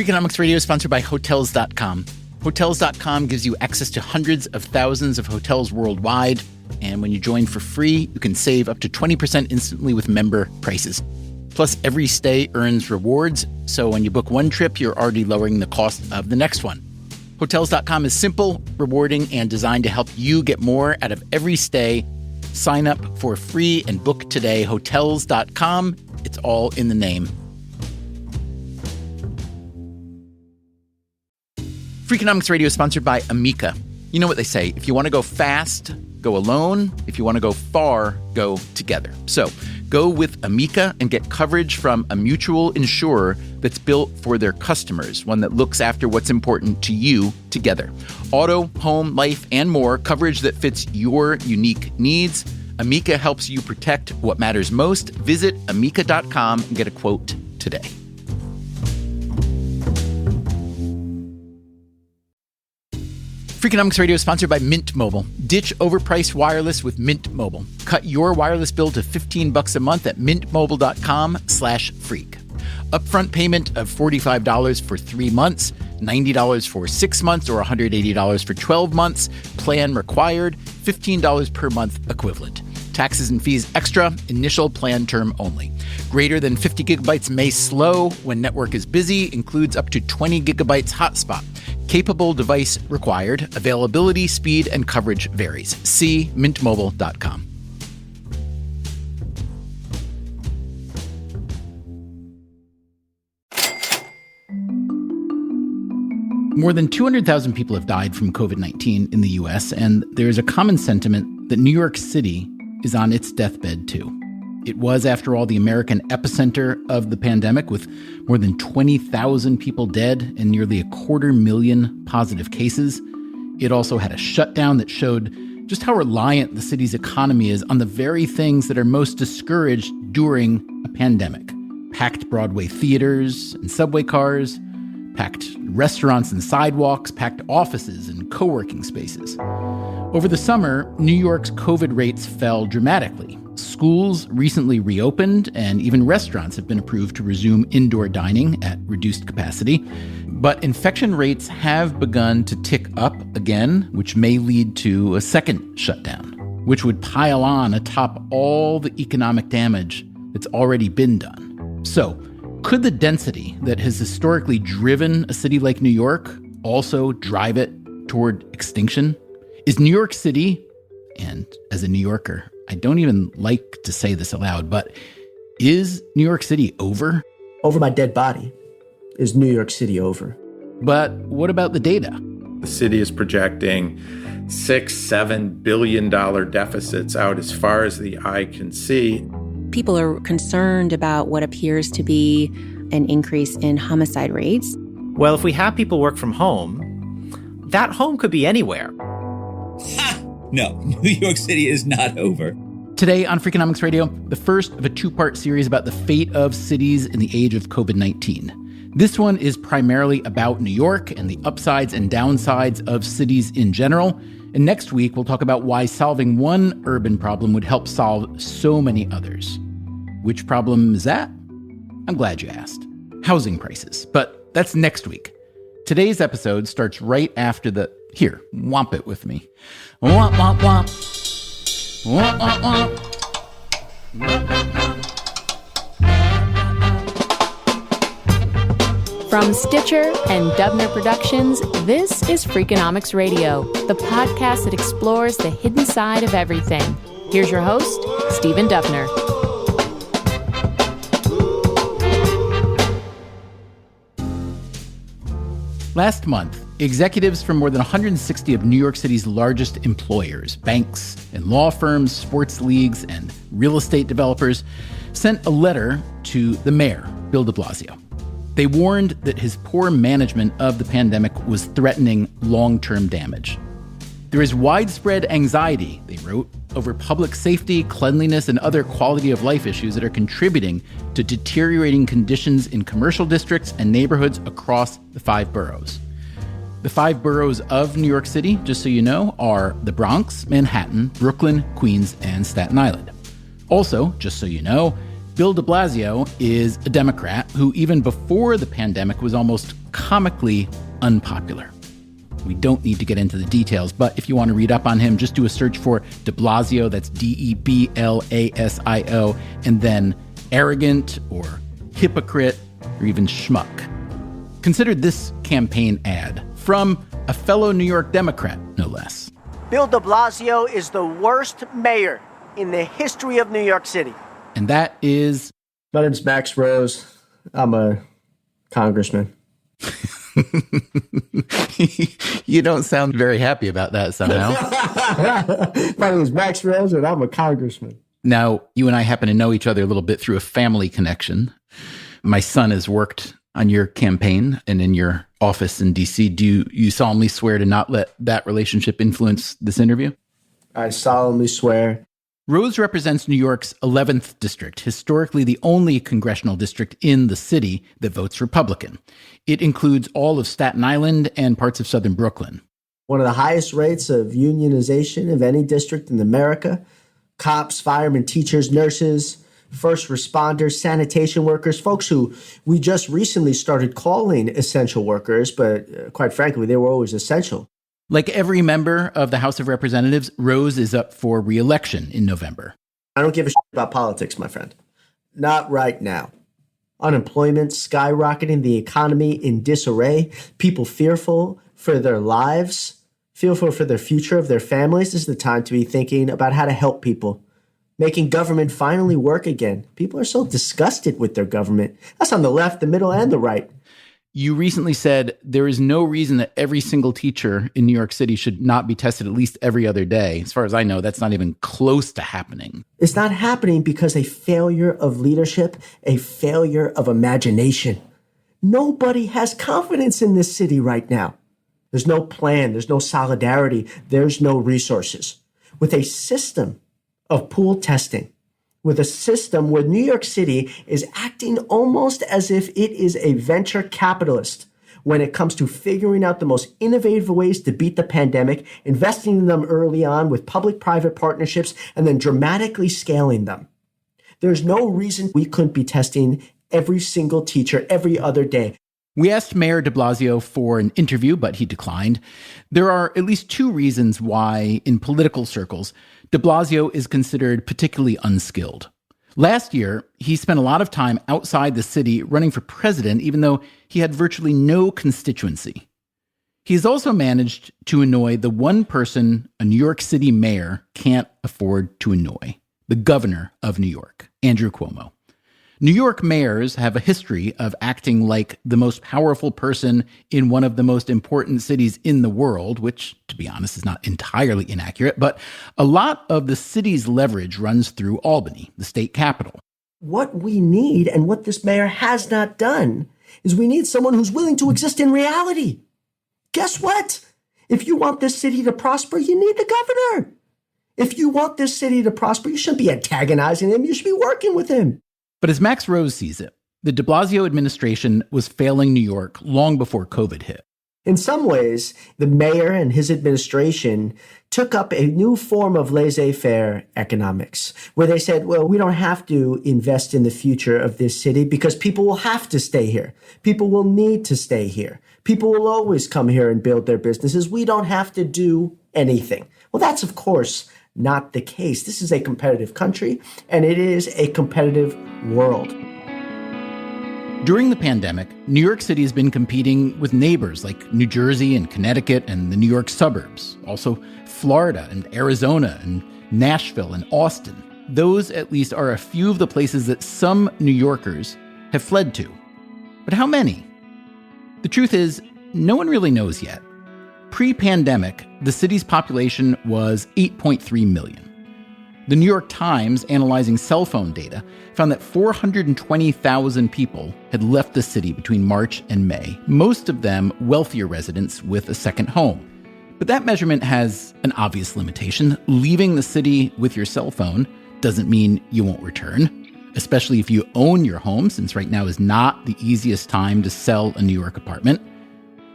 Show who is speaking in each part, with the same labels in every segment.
Speaker 1: Freakonomics Radio is sponsored by Hotels.com. Hotels.com gives you access to hundreds of thousands of hotels worldwide. And when you join for free, you can save up to 20% instantly with member prices. Plus, every stay earns rewards. So when you book one trip, you're already lowering the cost of the next one. Hotels.com is simple, rewarding, and designed to help you get more out of every stay. Sign up for free and book today. Hotels.com. It's all in the name. Freakonomics Radio is sponsored by Amica. You know what they say, if you want to go fast, go alone. If you want to go far, go together. So go with Amica and get coverage from a mutual insurer that's built for their customers, one that looks after what's important to you together. Auto, home, life, and more, coverage that fits your unique needs. Amica helps you protect what matters most. Visit amica.com and get a quote today. Freakonomics Radio is sponsored by Mint Mobile. Ditch overpriced wireless with Mint Mobile. Cut your wireless bill to $15 a month at mintmobile.com/freak. Upfront payment of $45 for 3 months, $90 for 6 months, or $180 for 12 months. Plan required, $15 per month equivalent. Taxes and fees extra, initial plan term only. Greater than 50 gigabytes may slow when network is busy, includes up to 20 gigabytes hotspot. Capable device required. Availability, speed, and coverage varies. See mintmobile.com. More than 200,000 people have died from COVID-19 in the U.S., and there's a common sentiment that New York City is on its deathbed too. It was, after all, the American epicenter of the pandemic, with more than 20,000 people dead and nearly 250,000 positive cases. It also had a shutdown that showed just how reliant the city's economy is on the very things that are most discouraged during a pandemic. Packed Broadway theaters and subway cars, packed restaurants and sidewalks, packed offices and co-working spaces. Over the summer, New York's COVID rates fell dramatically. Schools recently reopened, and even restaurants have been approved to resume indoor dining at reduced capacity. But infection rates have begun to tick up again, which may lead to a second shutdown, which would pile on atop all the economic damage that's already been done. So, could the density that has historically driven a city like New York also drive it toward extinction? Is New York City, and as a New Yorker, I don't even like to say this aloud, but is New York City over?
Speaker 2: Over my dead body is New York City over.
Speaker 1: But what about the data?
Speaker 3: The city is projecting $6-7 billion deficits out as far as the eye can see.
Speaker 4: People are concerned about what appears to be an increase in homicide rates.
Speaker 5: Well, if we have people work from home, that home could be anywhere.
Speaker 6: Ha! No, New York City is not over.
Speaker 1: Today on Freakonomics Radio, the first of a two-part series about the fate of cities in the age of COVID-19. This one is primarily about New York and the upsides and downsides of cities in general. And next week, we'll talk about why solving one urban problem would help solve so many others. Which problem is that? I'm glad you asked. Housing prices. But that's next week. Today's episode starts right after the... Here, whomp it with me. Whomp, whomp, whomp. Whomp, whomp, whomp. Whomp, whomp, whomp.
Speaker 7: From Stitcher and Dubner Productions, this is Freakonomics Radio, the podcast that explores the hidden side of everything. Here's your host, Stephen Dubner.
Speaker 1: Last month, executives from more than 160 of New York City's largest employers, banks and law firms, sports leagues, and real estate developers, sent a letter to the mayor, Bill de Blasio. They warned that his poor management of the pandemic was threatening long-term damage. There is widespread anxiety, they wrote, over public safety, cleanliness, and other quality of life issues that are contributing to deteriorating conditions in commercial districts and neighborhoods across the 5 boroughs. The 5 boroughs of New York City, just so you know, are the Bronx, Manhattan, Brooklyn, Queens, and Staten Island. Also, just so you know, Bill de Blasio is a Democrat who, even before the pandemic, was almost comically unpopular. We don't need to get into the details, but if you want to read up on him, just do a search for de Blasio, that's Deblasio, and then arrogant or hypocrite or even schmuck. Consider this campaign ad from a fellow New York Democrat, no less.
Speaker 8: Bill de Blasio is the worst mayor in the history of New York City.
Speaker 1: And that is...
Speaker 2: My name's Max Rose. I'm a congressman.
Speaker 1: You don't sound very happy about that somehow.
Speaker 2: My name is Max Rose, and I'm a congressman.
Speaker 1: Now, you and I happen to know each other a little bit through a family connection. My son has worked on your campaign and in your office in D.C. Do you solemnly swear to not let that relationship influence this interview?
Speaker 2: I solemnly swear.
Speaker 1: Rose represents New York's 11th district, historically the only congressional district in the city that votes Republican. It includes all of Staten Island and parts of southern Brooklyn.
Speaker 2: One of the highest rates of unionization of any district in America. Cops, firemen, teachers, nurses, first responders, sanitation workers, folks who we just recently started calling essential workers, but quite frankly, they were always essential.
Speaker 1: Like every member of the House of Representatives, Rose is up for re-election in November.
Speaker 2: I don't give a shit about politics, my friend. Not right now. Unemployment skyrocketing, the economy in disarray, people fearful for their lives, fearful for their future of their families. This is the time to be thinking about how to help people. Making government finally work again. People are so disgusted with their government. That's on the left, the middle, and the right.
Speaker 1: You recently said there is no reason that every single teacher in New York City should not be tested at least every other day. As far as I know, that's not even close to happening.
Speaker 2: It's not happening because a failure of leadership, a failure of imagination. Nobody has confidence in this city right now. There's no plan. There's no solidarity. There's no resources. With a system of pool testing, with a system where New York City is acting almost as if it is a venture capitalist when it comes to figuring out the most innovative ways to beat the pandemic, investing in them early on with public-private partnerships, and then dramatically scaling them. There's no reason we couldn't be testing every single teacher every other day.
Speaker 1: We asked Mayor de Blasio for an interview, but he declined. There are at least two reasons why, in political circles, de Blasio is considered particularly unskilled. Last year, he spent a lot of time outside the city running for president, even though he had virtually no constituency. He's also managed to annoy the one person a New York City mayor can't afford to annoy, the governor of New York, Andrew Cuomo. New York mayors have a history of acting like the most powerful person in one of the most important cities in the world, which, to be honest, is not entirely inaccurate, but a lot of the city's leverage runs through Albany, the state capital.
Speaker 2: What we need, and what this mayor has not done, is we need someone who's willing to exist in reality. Guess what? If you want this city to prosper, you need the governor. If you want this city to prosper, you shouldn't be antagonizing him. You should be working with him.
Speaker 1: But as Max Rose sees it, the de Blasio administration was failing New York long before COVID hit.
Speaker 2: In some ways, the mayor and his administration took up a new form of laissez-faire economics, where they said, well, we don't have to invest in the future of this city because people will have to stay here. People will need to stay here. People will always come here and build their businesses. We don't have to do anything. Well, that's, of course, not the case. This is a competitive country, and it is a competitive world.
Speaker 1: During the pandemic, New York City has been competing with neighbors like New Jersey and Connecticut and the New York suburbs, also Florida and Arizona and Nashville and Austin. Those, at least, are a few of the places that some New Yorkers have fled to. But how many? The truth is, no one really knows yet. Pre-pandemic, the city's population was 8.3 million. The New York Times, analyzing cell phone data, found that 420,000 people had left the city between March and May, most of them wealthier residents with a second home. But that measurement has an obvious limitation. Leaving the city with your cell phone doesn't mean you won't return, especially if you own your home, since right now is not the easiest time to sell a New York apartment.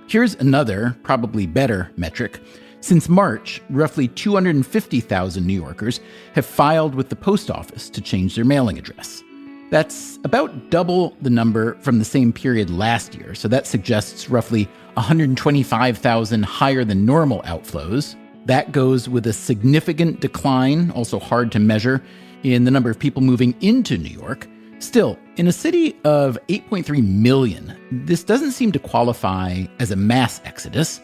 Speaker 1: Here's another, probably better, metric. Since March, roughly 250,000 New Yorkers have filed with the post office to change their mailing address. That's about double the number from the same period last year. So that suggests roughly 125,000 higher than normal outflows. That goes with a significant decline, also hard to measure, in the number of people moving into New York. Still, in a city of 8.3 million, this doesn't seem to qualify as a mass exodus.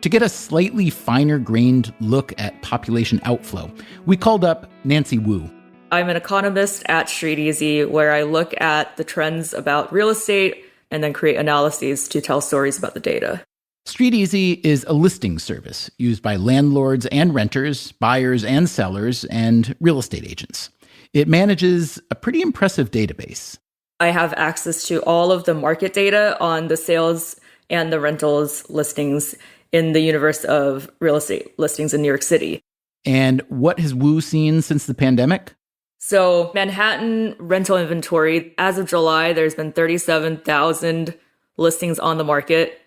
Speaker 1: To get a slightly finer-grained look at population outflow, we called up Nancy Wu.
Speaker 9: I'm an economist at StreetEasy, where I look at the trends about real estate and then create analyses to tell stories about the data.
Speaker 1: StreetEasy is a listing service used by landlords and renters, buyers and sellers, and real estate agents. It manages a pretty impressive database.
Speaker 9: I have access to all of the market data on the sales and the rentals listings in the universe of real estate listings in New York City.
Speaker 1: And what has Wu seen since the pandemic?
Speaker 9: So Manhattan rental inventory, as of July, there's been 37,000 listings on the market.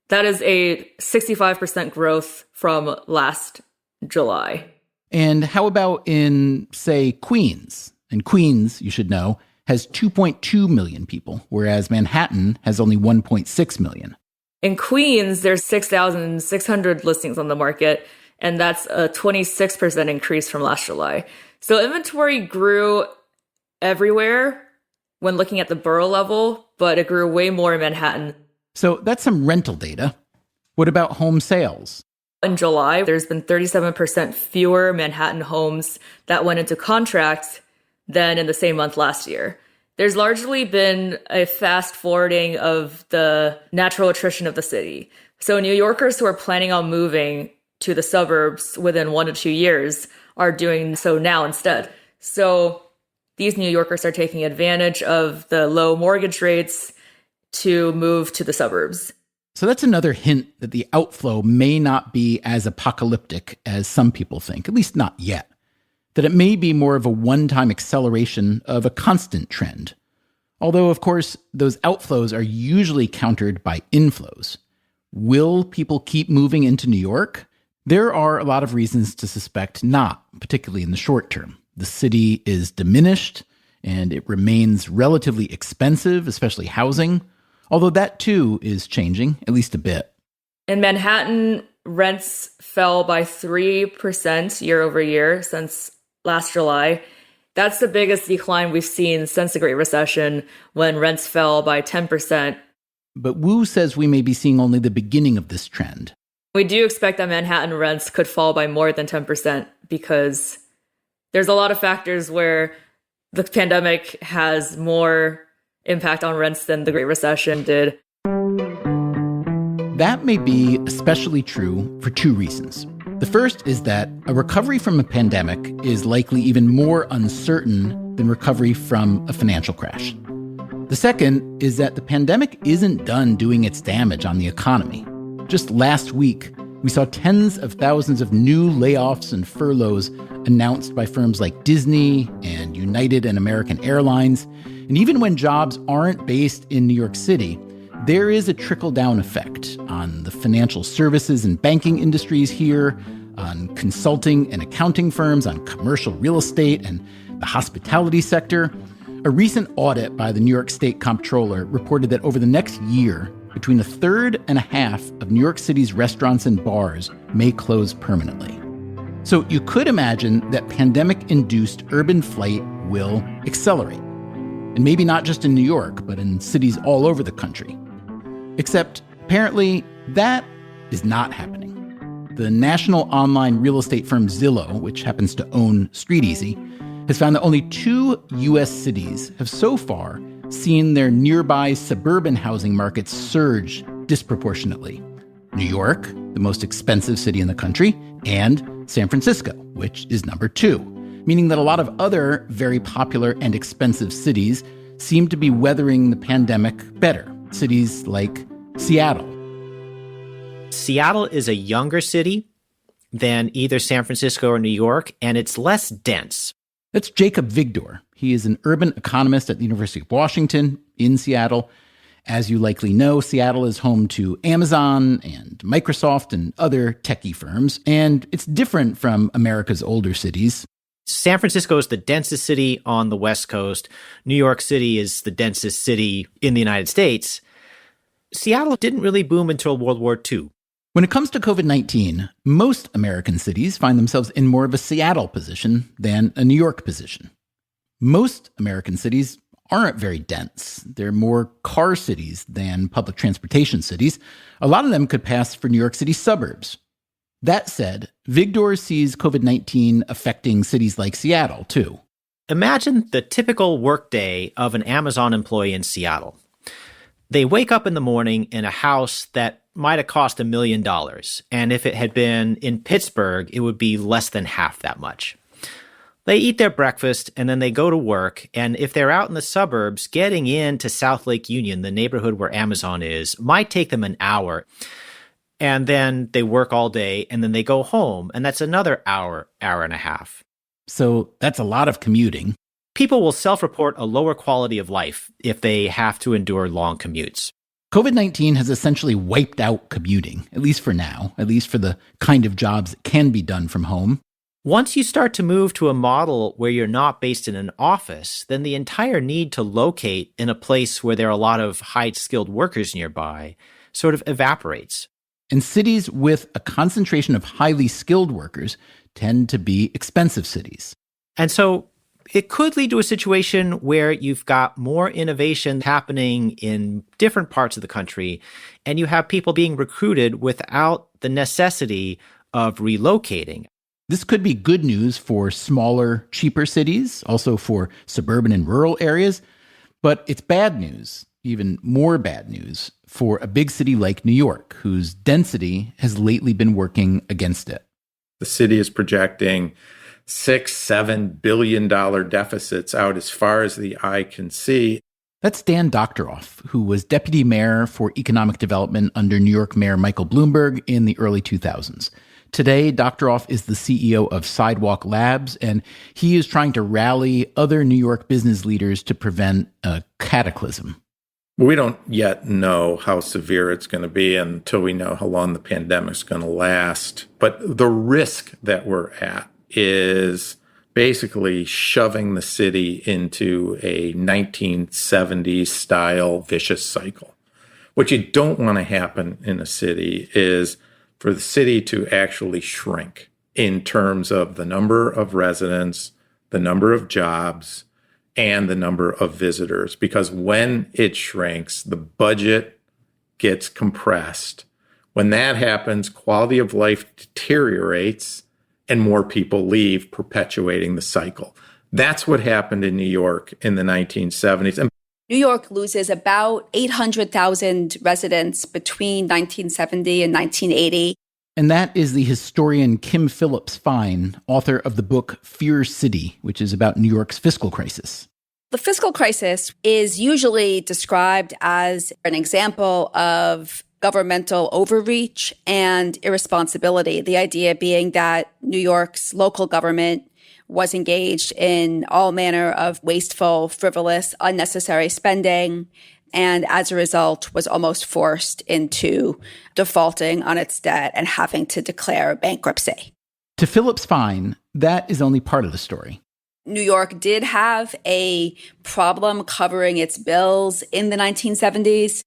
Speaker 9: That is a 65% growth from last July.
Speaker 1: And how about in, say, Queens? And Queens, you should know, has 2.2 million people, whereas Manhattan has only 1.6 million.
Speaker 9: In Queens, there's 6,600 listings on the market, and that's a 26% increase from last July. So inventory grew everywhere when looking at the borough level, but it grew way more in Manhattan.
Speaker 1: So that's some rental data. What about home sales?
Speaker 9: In July, there's been 37% fewer Manhattan homes that went into contract than in the same month last year. There's largely been a fast forwarding of the natural attrition of the city. So New Yorkers who are planning on moving to the suburbs within 1 to 2 years are doing so now instead. So these New Yorkers are taking advantage of the low mortgage rates to move to the suburbs.
Speaker 1: So that's another hint that the outflow may not be as apocalyptic as some people think, at least not yet. That it may be more of a one-time acceleration of a constant trend. Although, of course, those outflows are usually countered by inflows. Will people keep moving into New York? There are a lot of reasons to suspect not, particularly in the short term. The city is diminished, and it remains relatively expensive, especially housing, although that too is changing, at least a bit.
Speaker 9: In Manhattan, rents fell by 3% year over year since last July. That's the biggest decline we've seen since the Great Recession, when rents fell by 10%.
Speaker 1: But Wu says we may be seeing only the beginning of this trend.
Speaker 9: We do expect that Manhattan rents could fall by more than 10% because there's a lot of factors where the pandemic has more impact on rents than the Great Recession did.
Speaker 1: That may be especially true for two reasons. The first is that a recovery from a pandemic is likely even more uncertain than recovery from a financial crash. The second is that the pandemic isn't done doing its damage on the economy. Just last week, we saw tens of thousands of new layoffs and furloughs announced by firms like Disney and United and American Airlines. And even when jobs aren't based in New York City, there is a trickle-down effect on the financial services and banking industries here, on consulting and accounting firms, on commercial real estate and the hospitality sector. A recent audit by the New York State Comptroller reported that over the next year, between a third and a half of New York City's restaurants and bars may close permanently. So you could imagine that pandemic-induced urban flight will accelerate. And maybe not just in New York, but in cities all over the country. Except, apparently, that is not happening. The national online real estate firm Zillow, which happens to own StreetEasy, has found that only 2 U.S. cities have so far seen their nearby suburban housing markets surge disproportionately. New York, the most expensive city in the country, and San Francisco, which is number 2, meaning that a lot of other very popular and expensive cities seem to be weathering the pandemic better. Cities like Seattle.
Speaker 5: Seattle is a younger city than either San Francisco or New York, and it's less dense.
Speaker 1: That's Jacob Vigdor. He is an urban economist at the University of Washington in Seattle. As you likely know, Seattle is home to Amazon and Microsoft and other techie firms, and it's different from America's older cities.
Speaker 5: San Francisco is the densest city on the West Coast. New York City is the densest city in the United States. Seattle didn't really boom until World War II.
Speaker 1: When it comes to COVID-19, most American cities find themselves in more of a Seattle position than a New York position. Most American cities aren't very dense. They're more car cities than public transportation cities. A lot of them could pass for New York City suburbs. That said, Vigdor sees COVID-19 affecting cities like Seattle, too.
Speaker 5: Imagine the typical workday of an Amazon employee in Seattle. They wake up in the morning in a house that might have cost $1 million, and if it had been in Pittsburgh, it would be less than half that much. They eat their breakfast, and then they go to work, and if they're out in the suburbs, getting into South Lake Union, the neighborhood where Amazon is, might take them an hour. And then they work all day, and then they go home, and that's another hour and a half.
Speaker 1: So that's a lot of commuting.
Speaker 5: People will self-report a lower quality of life if they have to endure long commutes.
Speaker 1: COVID-19 has essentially wiped out commuting, at least for now, at least for the kind of jobs that can be done from home.
Speaker 5: Once you start to move to a model where you're not based in an office, then the entire need to locate in a place where there are a lot of high-skilled workers nearby sort of evaporates.
Speaker 1: And cities with a concentration of highly skilled workers tend to be expensive cities.
Speaker 5: And so it could lead to a situation where you've got more innovation happening in different parts of the country, and you have people being recruited without the necessity of relocating.
Speaker 1: This could be good news for smaller, cheaper cities, also for suburban and rural areas, but it's bad news, even more bad news, for a big city like New York, whose density has lately been working against it.
Speaker 3: The city is projecting $6-7 billion deficits out as far as the eye can see.
Speaker 1: That's Dan Doctoroff, who was deputy mayor for economic development under New York Mayor Michael Bloomberg in the early 2000s. Today, Doctoroff is the CEO of Sidewalk Labs, and he is trying to rally other New York business leaders to prevent a cataclysm.
Speaker 3: We don't yet know how severe it's going to be until we know how long the pandemic's going to last. But the risk that we're at is basically shoving the city into a 1970s style vicious cycle. What you don't want to happen in a city is for the city to actually shrink in terms of the number of residents, the number of jobs, and the number of visitors. Because when it shrinks, the budget gets compressed. When that happens, quality of life deteriorates and more people leave, perpetuating the cycle. That's what happened in New York in the 1970s. And
Speaker 10: New York loses about 800,000 residents between 1970 and 1980.
Speaker 1: And that is the historian Kim Phillips Fine, author of the book Fear City, which is about New York's fiscal crisis.
Speaker 10: The fiscal crisis is usually described as an example of governmental overreach and irresponsibility. The idea being that New York's local government was engaged in all manner of wasteful, frivolous, unnecessary spending, and as a result was almost forced into defaulting on its debt and having to declare bankruptcy.
Speaker 1: To Phillips Fine, that is only part of the story.
Speaker 10: New York did have a problem covering its bills in the 1970s.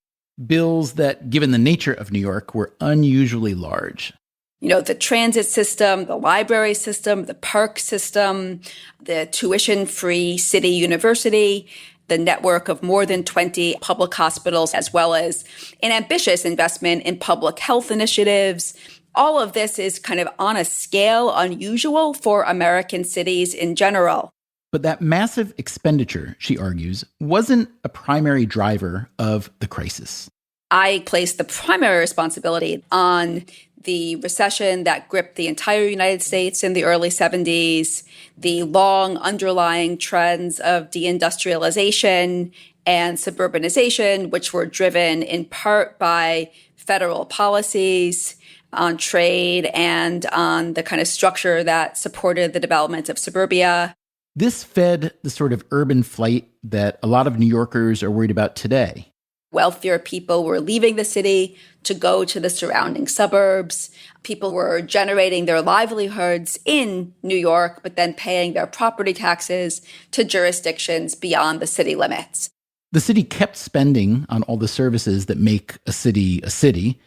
Speaker 1: Bills that, given the nature of New York, were unusually large.
Speaker 10: You know, the transit system, the library system, the park system, the tuition-free city university, the network of more than 20 public hospitals, as well as an ambitious investment in public health initiatives. All of this is kind of on a scale unusual for American cities in general.
Speaker 1: But that massive expenditure, she argues, wasn't a primary driver of the crisis.
Speaker 10: I place the primary responsibility on the recession that gripped the entire United States in the early 70s, the long underlying trends of deindustrialization and suburbanization, which were driven in part by federal policies on trade and on the kind of structure that supported the development of suburbia.
Speaker 1: This fed the sort of urban flight that a lot of New Yorkers are worried about today.
Speaker 10: Wealthier people were leaving the city to go to the surrounding suburbs. People were generating their livelihoods in New York, but then paying their property taxes to jurisdictions beyond the city limits.
Speaker 1: The city kept spending on all the services that make a city,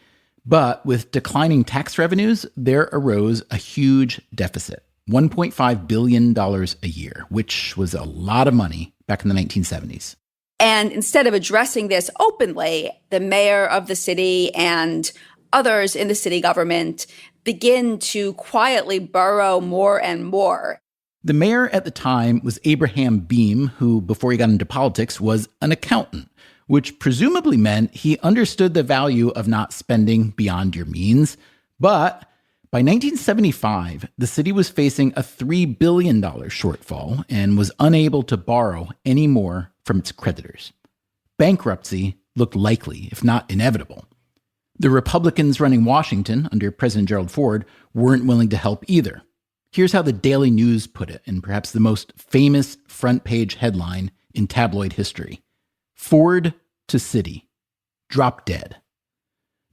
Speaker 1: but with declining tax revenues, there arose a huge deficit, $1.5 billion a year, which was a lot of money back in the 1970s.
Speaker 10: And instead of addressing this openly, the mayor of the city and others in the city government begin to quietly borrow more and more.
Speaker 1: The mayor at the time was Abraham Beame, who, before he got into politics, was an accountant, which presumably meant he understood the value of not spending beyond your means. But by 1975, the city was facing a $3 billion shortfall and was unable to borrow any more from its creditors. Bankruptcy looked likely, if not inevitable. The Republicans running Washington under President Gerald Ford weren't willing to help either. Here's how the Daily News put it in perhaps the most famous front-page headline in tabloid history. Ford to city, drop dead.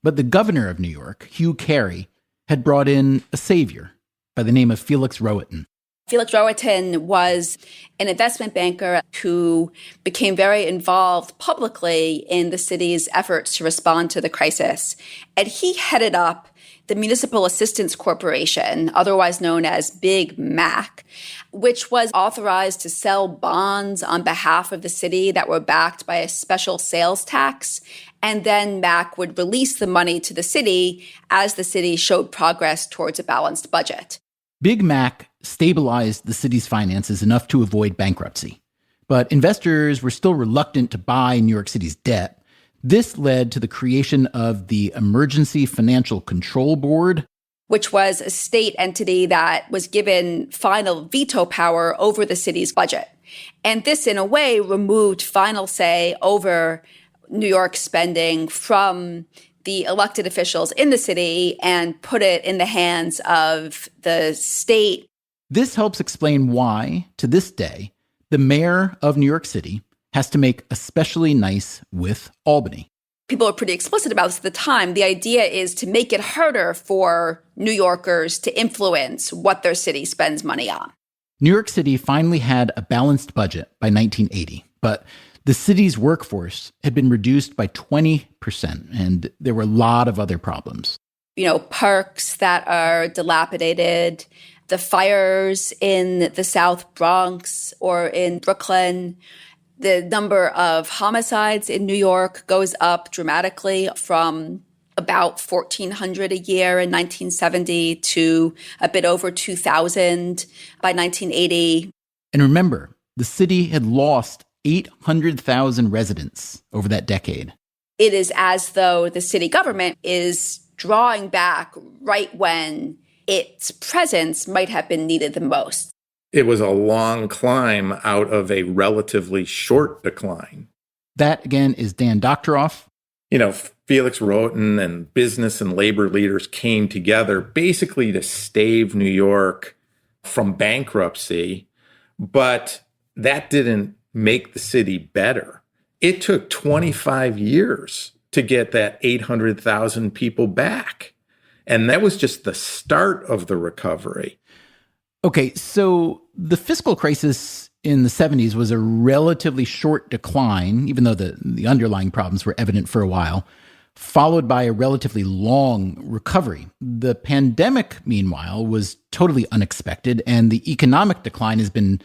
Speaker 1: But the governor of New York, Hugh Carey, had brought in a savior by the name of Felix Rohatyn.
Speaker 10: Felix Rohatyn was an investment banker who became very involved publicly in the city's efforts to respond to the crisis. And he headed up the Municipal Assistance Corporation, otherwise known as Big Mac, which was authorized to sell bonds on behalf of the city that were backed by a special sales tax. And then Mac would release the money to the city as the city showed progress towards a balanced budget.
Speaker 1: Big Mac stabilized the city's finances enough to avoid bankruptcy. But investors were still reluctant to buy New York City's debt. This led to the creation of the Emergency Financial Control Board,
Speaker 10: which was a state entity that was given final veto power over the city's budget. And this, in a way, removed final say over New York spending from the elected officials in the city and put it in the hands of the state.
Speaker 1: This helps explain why, to this day, the mayor of New York City has to make especially nice with Albany.
Speaker 10: People are pretty explicit about this at the time. The idea is to make it harder for New Yorkers to influence what their city spends money on.
Speaker 1: New York City finally had a balanced budget by 1980, but the city's workforce had been reduced by 20%, and there were a lot of other problems.
Speaker 10: Parks that are dilapidated, the fires in the South Bronx or in Brooklyn. The number of homicides in New York goes up dramatically from about 1,400 a year in 1970 to a bit over 2,000 by 1980.
Speaker 1: And remember, the city had lost 800,000 residents over that decade.
Speaker 10: It is as though the city government is drawing back right when its presence might have been needed the most.
Speaker 3: It was a long climb out of a relatively short decline.
Speaker 1: That, again, is Dan Doctoroff.
Speaker 3: Felix Rohatyn and business and labor leaders came together basically to stave New York from bankruptcy, but that didn't make the city better. It took 25 years to get that 800,000 people back. And that was just the start of the recovery.
Speaker 1: Okay, so the fiscal crisis in the 70s was a relatively short decline, even though the underlying problems were evident for a while, followed by a relatively long recovery. The pandemic, meanwhile, was totally unexpected, and the economic decline has been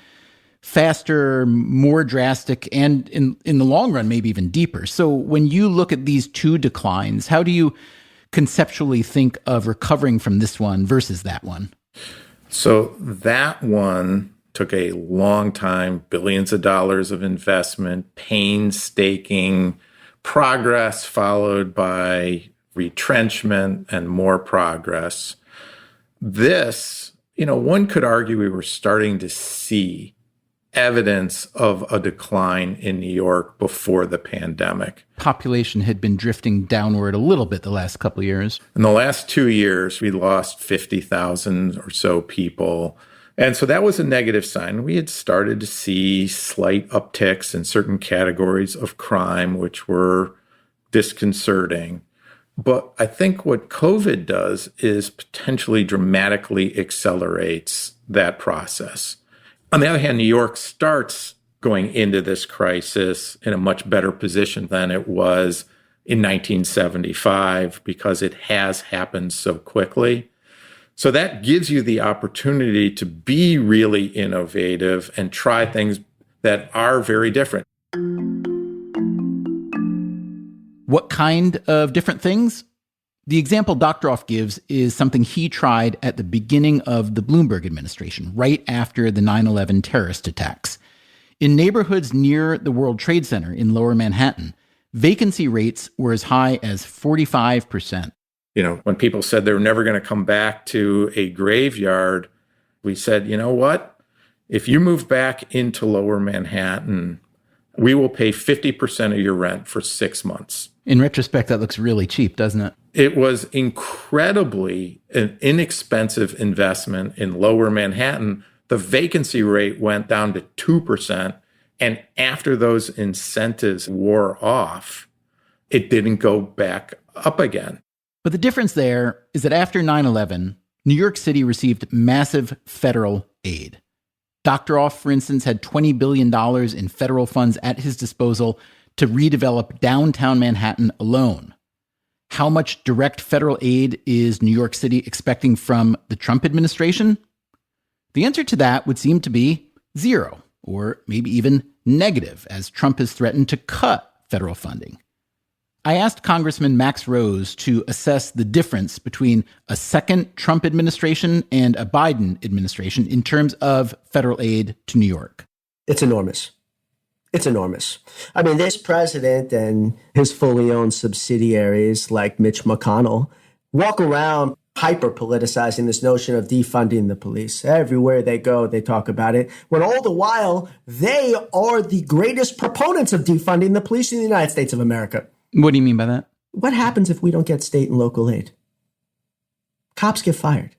Speaker 1: faster, more drastic, and in the long run, maybe even deeper. So when you look at these two declines, how do you conceptually think of recovering from this one versus that one?
Speaker 3: So that one took a long time, billions of dollars of investment, painstaking progress followed by retrenchment and more progress. This, one could argue we were starting to see evidence of a decline in New York before the pandemic.
Speaker 1: Population had been drifting downward a little bit the last couple of years.
Speaker 3: In the last 2 years, we lost 50,000 or so people. And so that was a negative sign. We had started to see slight upticks in certain categories of crime, which were disconcerting. But I think what COVID does is potentially dramatically accelerates that process. On the other hand, New York starts going into this crisis in a much better position than it was in 1975 because it has happened so quickly. So that gives you the opportunity to be really innovative and try things that are very different.
Speaker 1: What kind of different things? The example Doctoroff gives is something he tried at the beginning of the Bloomberg administration, right after the 9/11 terrorist attacks. In neighborhoods near the World Trade Center in Lower Manhattan, vacancy rates were as high as 45%.
Speaker 3: You know, when people said they were never going to come back to a graveyard, we said, you know what? If you move back into Lower Manhattan, we will pay 50% of your rent for 6 months.
Speaker 1: In retrospect, that looks really cheap, doesn't it?
Speaker 3: It was incredibly an inexpensive investment in Lower Manhattan. The vacancy rate went down to 2%. And after those incentives wore off, it didn't go back up again.
Speaker 1: But the difference there is that after 9/11, New York City received massive federal aid. Doctoroff, for instance, had $20 billion in federal funds at his disposal to redevelop downtown Manhattan alone. How much direct federal aid is New York City expecting from the Trump administration? The answer to that would seem to be zero, or maybe even negative, as Trump has threatened to cut federal funding. I asked Congressman Max Rose to assess the difference between a second Trump administration and a Biden administration in terms of federal aid to New York.
Speaker 2: It's enormous. It's enormous. I mean, this president and his fully owned subsidiaries like Mitch McConnell walk around hyper-politicizing this notion of defunding the police. Everywhere they go, they talk about it, when all the while, they are the greatest proponents of defunding the police in the United States of America.
Speaker 1: What do you mean by that?
Speaker 2: What happens if we don't get state and local aid? Cops get fired.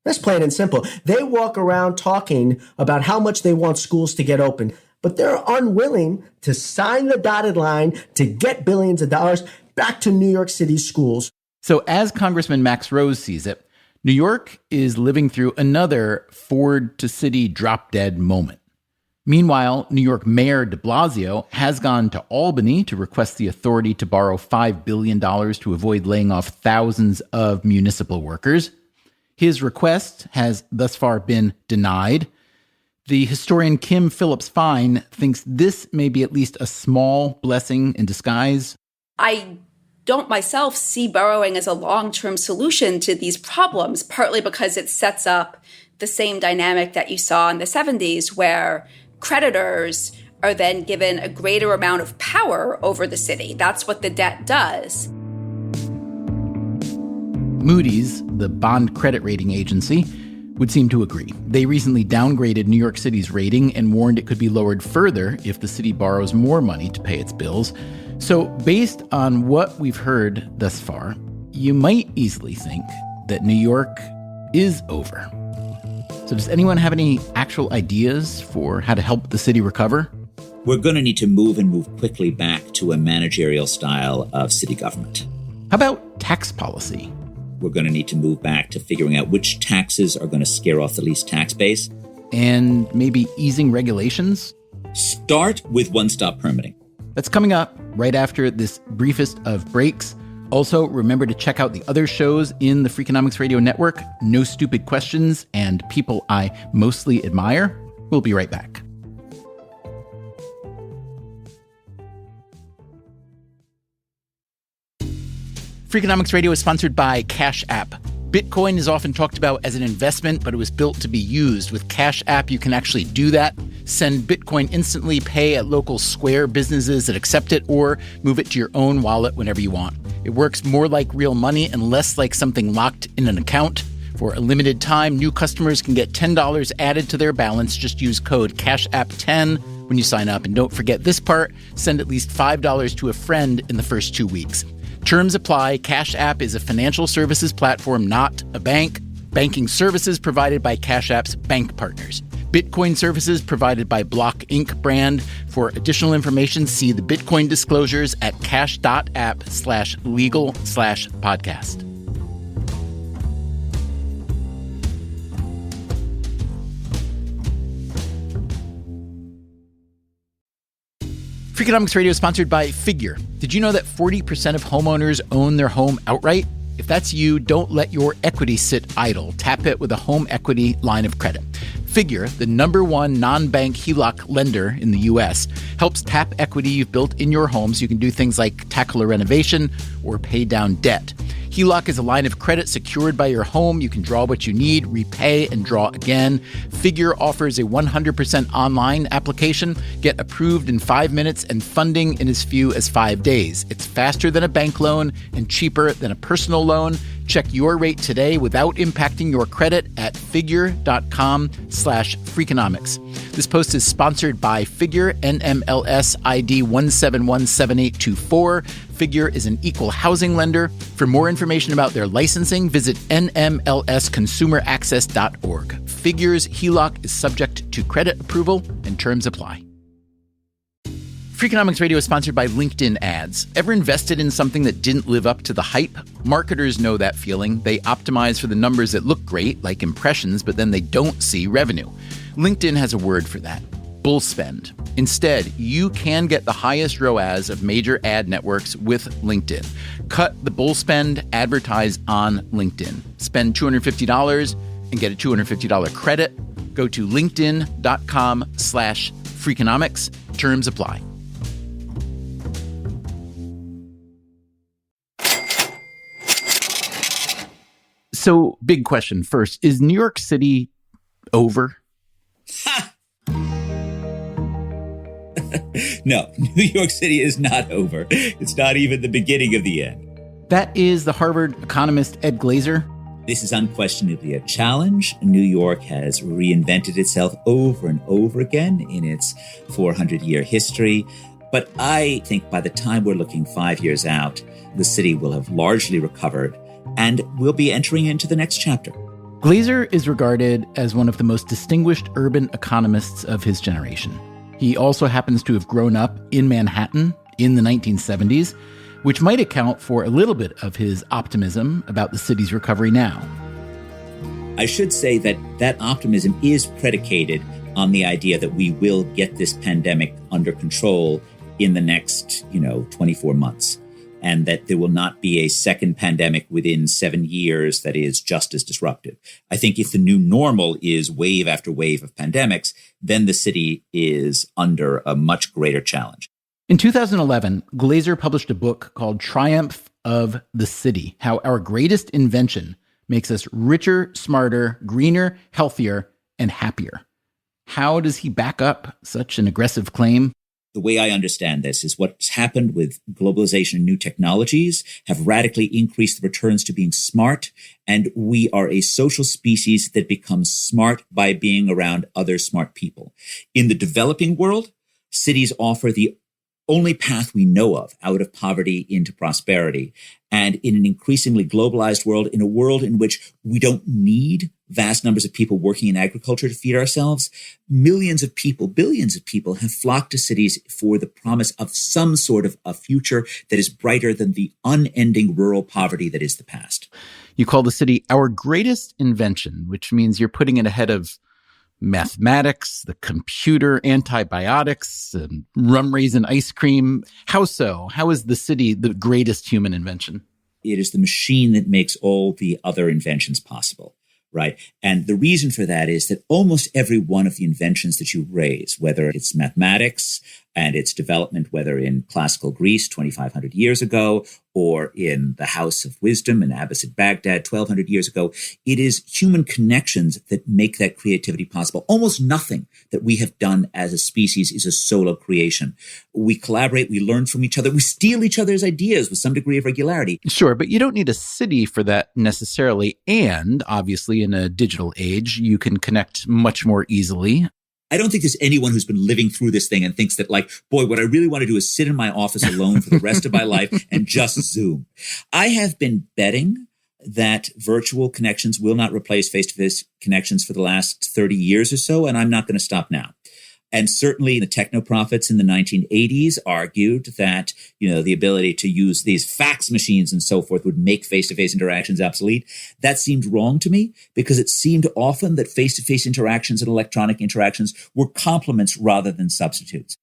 Speaker 2: That's plain and simple. They walk around talking about how much they want schools to get open, but they're unwilling to sign the dotted line to get billions of dollars back to New York City schools.
Speaker 1: So as Congressman Max Rose sees it, New York is living through another Ford to City drop dead moment. Meanwhile, New York Mayor de Blasio has gone to Albany to request the authority to borrow $5 billion to avoid laying off thousands of municipal workers. His request has thus far been denied. The historian Kim Phillips-Fine thinks this may be at least a small blessing in disguise.
Speaker 10: I don't myself see borrowing as a long-term solution to these problems, partly because it sets up the same dynamic that you saw in the 70s, where creditors are then given a greater amount of power over the city. That's what the debt does.
Speaker 1: Moody's, the bond credit rating agency, would seem to agree. They recently downgraded New York City's rating and warned it could be lowered further if the city borrows more money to pay its bills. So based on what we've heard thus far, you might easily think that New York is over. So does anyone have any actual ideas for how to help the city recover?
Speaker 6: We're going to need to move quickly back to a managerial style of city government.
Speaker 1: How about tax policy?
Speaker 6: We're going to need to move back to figuring out which taxes are going to scare off the least tax base.
Speaker 1: And maybe easing regulations?
Speaker 6: Start with one-stop permitting.
Speaker 1: That's coming up right after this briefest of breaks. Also, remember to check out the other shows in the Freakonomics Radio Network, No Stupid Questions and People I Mostly Admire. We'll be right back. Freakonomics Radio is sponsored by Cash App. Bitcoin is often talked about as an investment, but it was built to be used. With Cash App, you can actually do that. Send Bitcoin instantly, pay at local Square businesses that accept it, or move it to your own wallet whenever you want. It works more like real money and less like something locked in an account. For a limited time, new customers can get $10 added to their balance. Just use code CashApp10 when you sign up. And don't forget this part, send at least $5 to a friend in the first 2 weeks. Terms apply. Cash App is a financial services platform, not a bank. Banking services provided by Cash App's bank partners. Bitcoin services provided by Block Inc. brand. For additional information, see the Bitcoin disclosures at cash.app/legal/podcast. Freakonomics Radio is sponsored by Figure. Did you know that 40% of homeowners own their home outright? If that's you, don't let your equity sit idle. Tap it with a home equity line of credit. Figure, the #1 non-bank HELOC lender in the U.S., helps tap equity you've built in your home so you can do things like tackle a renovation or pay down debt. HELOC is a line of credit secured by your home. You can draw what you need, repay, and draw again. Figure offers a 100% online application. Get approved in 5 minutes and funding in as few as 5 days. It's faster than a bank loan and cheaper than a personal loan. Check your rate today without impacting your credit at figure.com/Freakonomics. This post is sponsored by Figure, NMLS ID 1717824. Figure is an equal housing lender. For more information about their licensing, visit nmlsconsumeraccess.org. Figure's HELOC is subject to credit approval and terms apply. Freakonomics Radio is sponsored by LinkedIn Ads. Ever invested in something that didn't live up to the hype? Marketers know that feeling. They optimize for the numbers that look great, like impressions, but then they don't see revenue. LinkedIn has a word for that: bull spend. Instead, you can get the highest ROAS of major ad networks with LinkedIn. Cut the bull spend, advertise on LinkedIn. Spend $250 and get a $250 credit. Go to linkedin.com/Freakonomics. Terms apply. So, big question first. Is New York City over?
Speaker 6: No, New York City is not over. It's not even the beginning of the end.
Speaker 1: That is the Harvard economist Ed Glazer.
Speaker 6: This is unquestionably a challenge. New York has reinvented itself over and over again in its 400-year history. But I think by the time we're looking 5 years out, the city will have largely recovered and we'll be entering into the next chapter.
Speaker 1: Glazer is regarded as one of the most distinguished urban economists of his generation. He also happens to have grown up in Manhattan in the 1970s, which might account for a little bit of his optimism about the city's recovery now.
Speaker 6: I should say that that optimism is predicated on the idea that we will get this pandemic under control in the next, 24 months. And that there will not be a second pandemic within 7 years that is just as disruptive. I think if the new normal is wave after wave of pandemics, then the city is under a much greater challenge.
Speaker 1: In 2011, Glazer published a book called Triumph of the City: How Our Greatest Invention Makes Us Richer, Smarter, Greener, Healthier, and Happier. How does he back up such an aggressive claim?
Speaker 6: The way I understand this is what's happened with globalization and new technologies have radically increased the returns to being smart. And we are a social species that becomes smart by being around other smart people. In the developing world, cities offer the only path we know of out of poverty into prosperity. And in an increasingly globalized world, in a world in which we don't need vast numbers of people working in agriculture to feed ourselves, millions of people, billions of people have flocked to cities for the promise of some sort of a future that is brighter than the unending rural poverty that is the past.
Speaker 1: You call the city our greatest invention, which means you're putting it ahead of mathematics, the computer, antibiotics, rum raisin ice cream. How so? How is the city the greatest human invention?
Speaker 6: It is the machine that makes all the other inventions possible, right? And the reason for that is that almost every one of the inventions that you raise, whether it's mathematics and its development, whether in classical Greece 2,500 years ago, or in the House of Wisdom in Abbasid Baghdad 1,200 years ago, it is human connections that make that creativity possible. Almost nothing that we have done as a species is a solo creation. We collaborate, we learn from each other, we steal each other's ideas with some degree of regularity.
Speaker 1: Sure, but you don't need a city for that necessarily. And obviously, in a digital age, you can connect much more easily.
Speaker 6: I don't think there's anyone who's been living through this thing and thinks that, like, boy, what I really want to do is sit in my office alone for the rest of my life and just Zoom. I have been betting that virtual connections will not replace face-to-face connections for the last 30 years or so, and I'm not going to stop now. And certainly the technoprophets in the 1980s argued that, the ability to use these fax machines and so forth would make face-to-face interactions obsolete. That seemed wrong to me because it seemed often that face-to-face interactions and electronic interactions were complements rather than substitutes.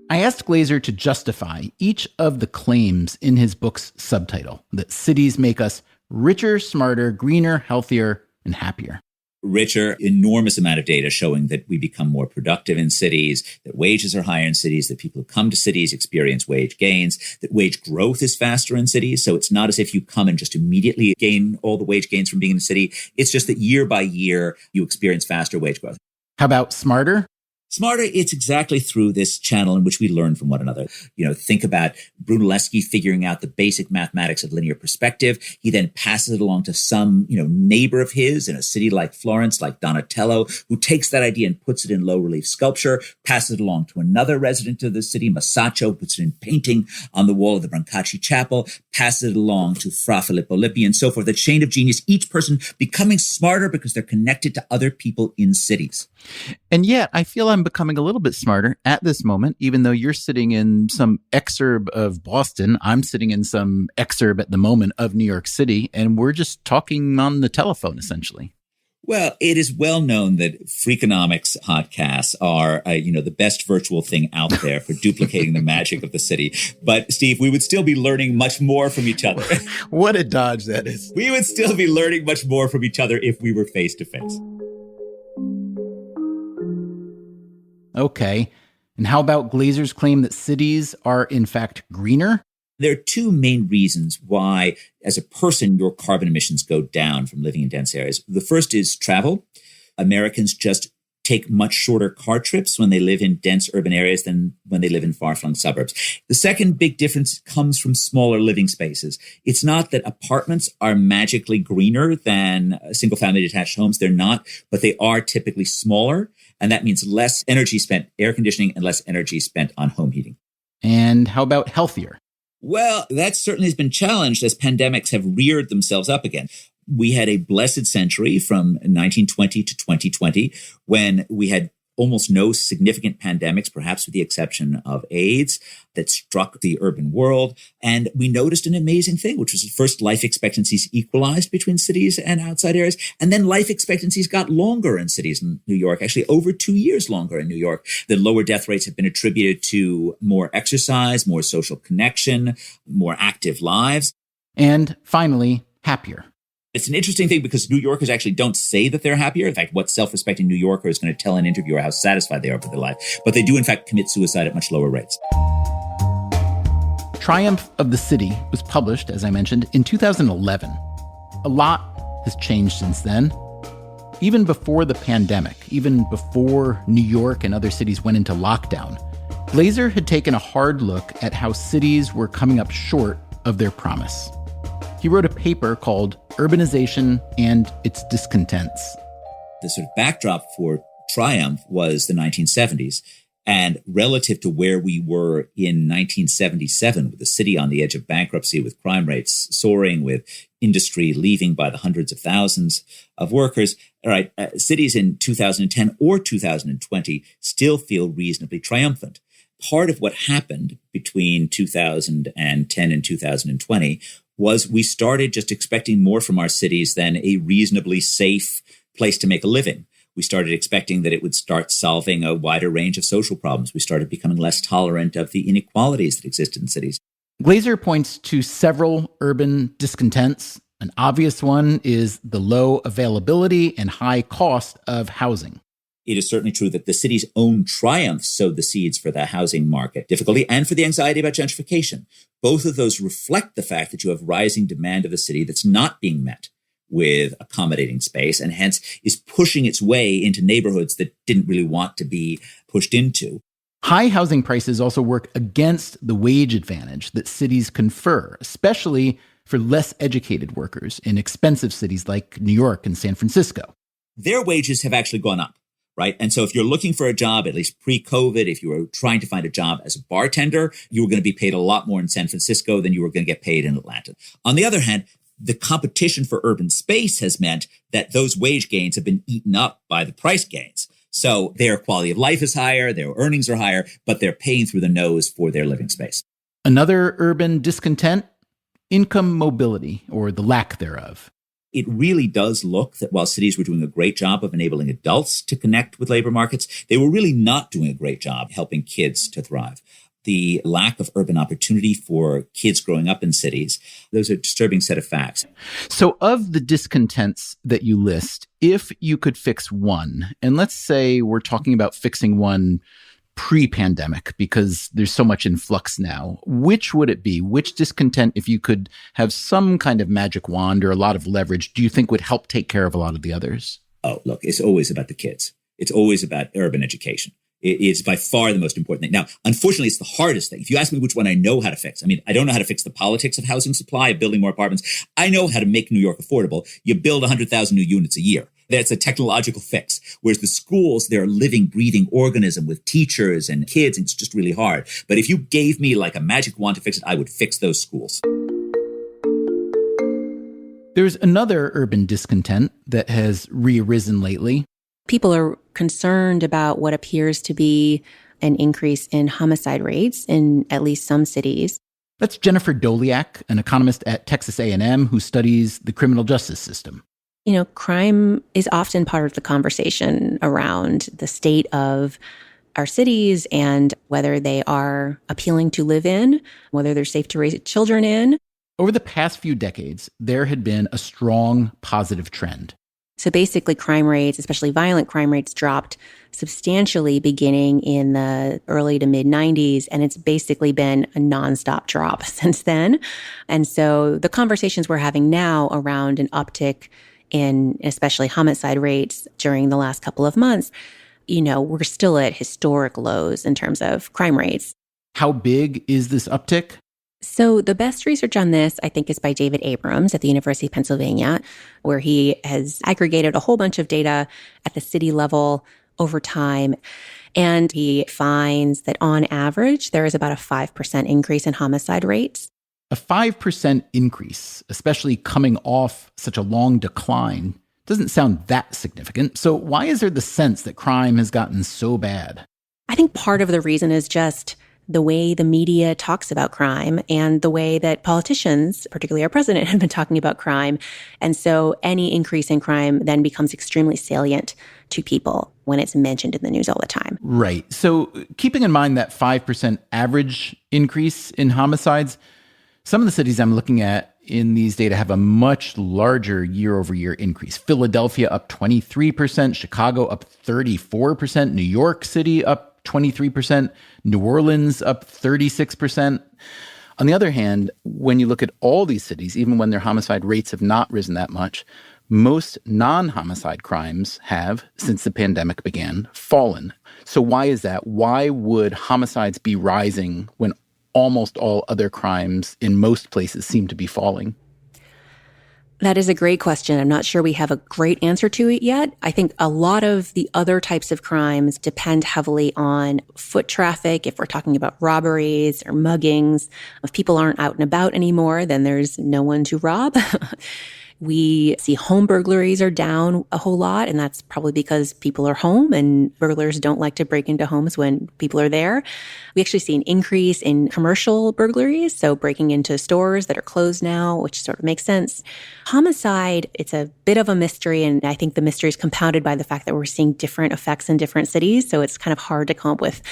Speaker 1: I asked Glaeser to justify each of the claims in his book's subtitle, that cities make us richer, smarter, greener, healthier, and happier.
Speaker 6: Richer, enormous amount of data showing that we become more productive in cities, that wages are higher in cities, that people who come to cities experience wage gains, that wage growth is faster in cities. So it's not as if you come and just immediately gain all the wage gains from being in the city. It's just that year by year, you experience faster wage growth.
Speaker 1: How about smarter?
Speaker 6: Smarter, it's exactly through this channel in which we learn from one another. Think about Brunelleschi figuring out the basic mathematics of linear perspective. He then passes it along to some, neighbor of his in a city like Florence, like Donatello, who takes that idea and puts it in low relief sculpture, passes it along to another resident of the city, Masaccio, puts it in painting on the wall of the Brancacci Chapel, passes it along to Fra Filippo Lippi, and so forth. The chain of genius, each person becoming smarter because they're connected to other people in cities.
Speaker 1: And yet, I feel I'm becoming a little bit smarter at this moment, even though you're sitting in some exurb of Boston. I'm sitting in some exurb at the moment of New York City, and we're just talking on the telephone, essentially.
Speaker 6: Well, it is well known that Freakonomics podcasts are, the best virtual thing out there for duplicating the magic of the city. But Steve, we would still be learning much more from each other.
Speaker 1: What a dodge that is.
Speaker 6: We would still be learning much more from each other if we were face to face.
Speaker 1: Okay. And how about Glaeser's claim that cities are in fact greener?
Speaker 6: There are two main reasons why, as a person, your carbon emissions go down from living in dense areas. The first is travel. Americans just take much shorter car trips when they live in dense urban areas than when they live in far-flung suburbs. The second big difference comes from smaller living spaces. It's not that apartments are magically greener than single-family detached homes. They're not, but they are typically smaller. And that means less energy spent air conditioning and less energy spent on home heating.
Speaker 1: And how about healthier?
Speaker 6: Well, that certainly has been challenged as pandemics have reared themselves up again. We had a blessed century from 1920 to 2020 when we had almost no significant pandemics, perhaps with the exception of AIDS, that struck the urban world. And we noticed an amazing thing, which was at first life expectancies equalized between cities and outside areas. And then life expectancies got longer in cities in New York, actually over 2 years longer in New York. The lower death rates have been attributed to more exercise, more social connection, more active lives.
Speaker 1: And finally, happier.
Speaker 6: It's an interesting thing because New Yorkers actually don't say that they're happier. In fact, what self-respecting New Yorker is going to tell an interviewer how satisfied they are with their life. But they do, in fact, commit suicide at much lower rates.
Speaker 1: Triumph of the City was published, as I mentioned, in 2011. A lot has changed since then. Even before the pandemic, even before New York and other cities went into lockdown, Glaeser had taken a hard look at how cities were coming up short of their promise. He wrote a paper called Urbanization and Its Discontents.
Speaker 6: The sort of backdrop for Triumph was the 1970s. And relative to where we were in 1977, with the city on the edge of bankruptcy, with crime rates soaring, with industry leaving by the hundreds of thousands of workers, all right, cities in 2010 or 2020 still feel reasonably triumphant. Part of what happened between 2010 and 2020 was we started just expecting more from our cities than a reasonably safe place to make a living. We started expecting that it would start solving a wider range of social problems. We started becoming less tolerant of the inequalities that existed in cities.
Speaker 1: Glaeser points to several urban discontents. An obvious one is the low availability and high cost of housing.
Speaker 6: It is certainly true that the city's own triumph sowed the seeds for the housing market difficulty and for the anxiety about gentrification. Both of those reflect the fact that you have rising demand of the city that's not being met with accommodating space and hence is pushing its way into neighborhoods that didn't really want to be pushed into.
Speaker 1: High housing prices also work against the wage advantage that cities confer, especially for less educated workers in expensive cities like New York and San Francisco.
Speaker 6: Their wages have actually gone up. right? And so if you're looking for a job, at least pre-COVID, if you were trying to find a job as a bartender, you were going to be paid a lot more in San Francisco than you were going to get paid in Atlanta. On the other hand, the competition for urban space has meant that those wage gains have been eaten up by the price gains. So their quality of life is higher, their earnings are higher, but they're paying through the nose for their living space.
Speaker 1: Another urban discontent, income mobility, or the lack thereof.
Speaker 6: It really does look that while cities were doing a great job of enabling adults to connect with labor markets, they were really not doing a great job helping kids to thrive. The lack of urban opportunity for kids growing up in cities, those are a disturbing set of facts.
Speaker 1: So of the discontents that you list, if you could fix one, and let's say we're talking about fixing one pre-pandemic because there's so much in flux now, which would it be? Which discontent, if you could have some kind of magic wand or a lot of leverage, do you think would help take care of a lot of the others?
Speaker 6: Oh, look, it's always about the kids. It's always about urban education. It's by far the most important thing. Now, unfortunately, it's the hardest thing. If you ask me which one I know how to fix, I mean, I don't know how to fix the politics of housing supply, of building more apartments. I know how to make New York affordable. You build 100,000 new units a year. That's a technological fix. Whereas the schools, they're a living, breathing organism with teachers and kids, and it's just really hard. But if you gave me like a magic wand to fix it, I would fix those schools.
Speaker 1: There's another urban discontent that has rearisen lately.
Speaker 4: People are concerned about what appears to be an increase in homicide rates in at least some cities.
Speaker 1: That's Jennifer Doliak, an economist at Texas A&M who studies the criminal justice system.
Speaker 4: You know, crime is often part of the conversation around the state of our cities and whether they are appealing to live in, whether they're safe to raise children in.
Speaker 1: Over the past few decades, there had been a strong positive trend.
Speaker 4: So basically, crime rates, especially violent crime rates, dropped substantially beginning in the early to mid 90s. And it's basically been a nonstop drop since then. And so the conversations we're having now around an uptick in especially homicide rates during the last couple of months, you know, we're still at historic lows in terms of crime rates.
Speaker 1: How big is this uptick?
Speaker 4: So the best research on this, I think, is by David Abrams at the University of Pennsylvania, where he has aggregated a whole bunch of data at the city level over time. And he finds that on average, there is about a 5% increase in homicide rates.
Speaker 1: A 5% increase, especially coming off such a long decline, doesn't sound that significant. So why is there the sense that crime has gotten so bad?
Speaker 4: I think part of the reason is just the way the media talks about crime and the way that politicians, particularly our president, have been talking about crime. And so any increase in crime then becomes extremely salient to people when it's mentioned in the news all the time.
Speaker 1: Right. So keeping in mind that 5% average increase in homicides, some of the cities I'm looking at in these data have a much larger year-over-year increase. Philadelphia up 23%, Chicago up 34%, New York City up 23%, New Orleans up 36%. On the other hand, when you look at all these cities, even when their homicide rates have not risen that much, most non-homicide crimes have, since the pandemic began, fallen. So why is that? Why would homicides be rising when almost all other crimes in most places seem to be falling?
Speaker 4: That is a great question. I'm not sure we have a great answer to it yet. I think a lot of the other types of crimes depend heavily on foot traffic. If we're talking about robberies or muggings, if people aren't out and about anymore, then there's no one to rob. We see home burglaries are down a whole lot, and that's probably because people are home and burglars don't like to break into homes when people are there. We actually see an increase in commercial burglaries, so breaking into stores that are closed now, which sort of makes sense. Homicide, it's a bit of a mystery, and I think the mystery is compounded by the fact that we're seeing different effects in different cities, so it's kind of hard to come up with